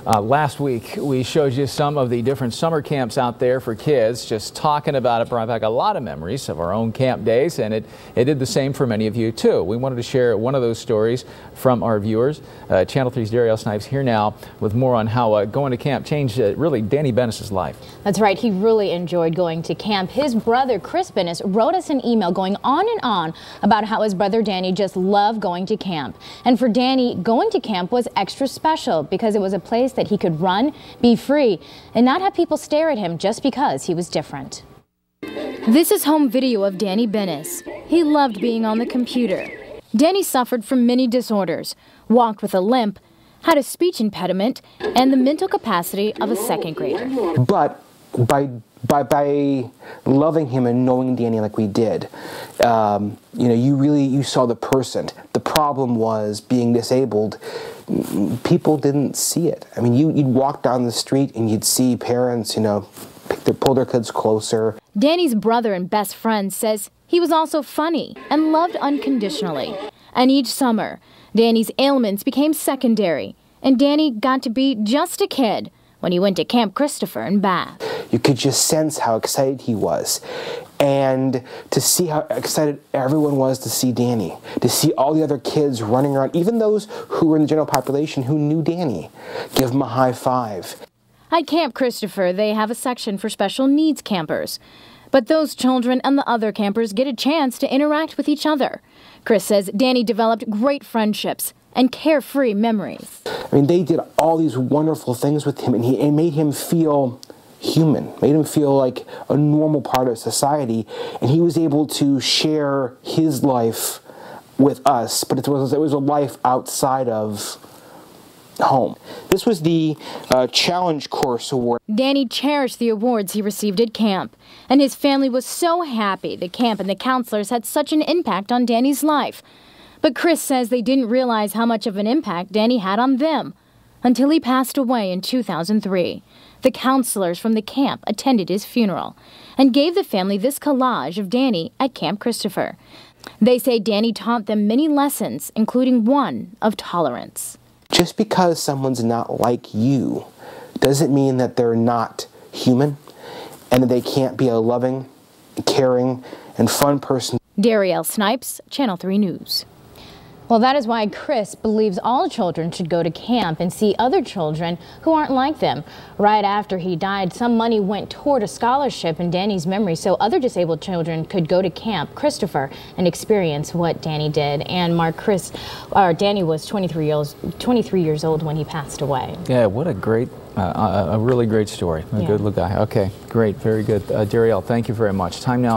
Last week, we showed you some of the different summer camps out there for kids. Just talking about it brought back a lot of memories of our own camp days, and it did the same for many of you, too. We wanted to share one of those stories from our viewers. Channel 3's Daryl Snipes here now with more on how going to camp changed, really, Danny Bennis' life. That's right. He really enjoyed going to camp. His brother, Chris Bennis, wrote us an email going on and on about how his brother Danny just loved going to camp. And for Danny, going to camp was extra special because it was a place that he could run, be free, and not have people stare at him just because he was different. This is home video of Danny Bennis. He loved being on the computer. Danny suffered from many disorders, walked with a limp, had a speech impediment, and the mental capacity of a second grader. But by loving him and knowing Danny like we did, you saw the person. The problem was being disabled. People didn't see it. I mean, you'd walk down the street and you'd see parents, pull their kids closer. Danny's brother and best friend says he was also funny and loved unconditionally. And each summer, Danny's ailments became secondary, and Danny got to be just a kid when he went to Camp Christopher in Bath. You could just sense how excited he was. And to see how excited everyone was to see Danny, to see all the other kids running around, even those who were in the general population who knew Danny, give him a high five. At Camp Christopher, they have a section for special needs campers. But those children and the other campers get a chance to interact with each other. Chris says Danny developed great friendships and carefree memories. I mean, they did all these wonderful things with him, and it made him feel human, made him feel like a normal part of society, and he was able to share his life with us, but it was a life outside of home. This was the Challenge Course Award. Danny cherished the awards he received at camp, and his family was so happy the camp and the counselors had such an impact on Danny's life. But Chris says they didn't realize how much of an impact Danny had on them until he passed away in 2003. The counselors from the camp attended his funeral and gave the family this collage of Danny at Camp Christopher. They say Danny taught them many lessons, including one of tolerance. Just because someone's not like you doesn't mean that they're not human and that they can't be a loving, caring, and fun person. Daryl Snipes, Channel 3 News. Well, that is why Chris believes all children should go to camp and see other children who aren't like them. Right after he died, some money went toward a scholarship in Danny's memory so other disabled children could go to Camp Christopher and experience what Danny did. And Danny was 23 years old when he passed away. Yeah, what a great, a really great story. A good little guy. Okay, great, very good. Daryl, thank you very much. Time now.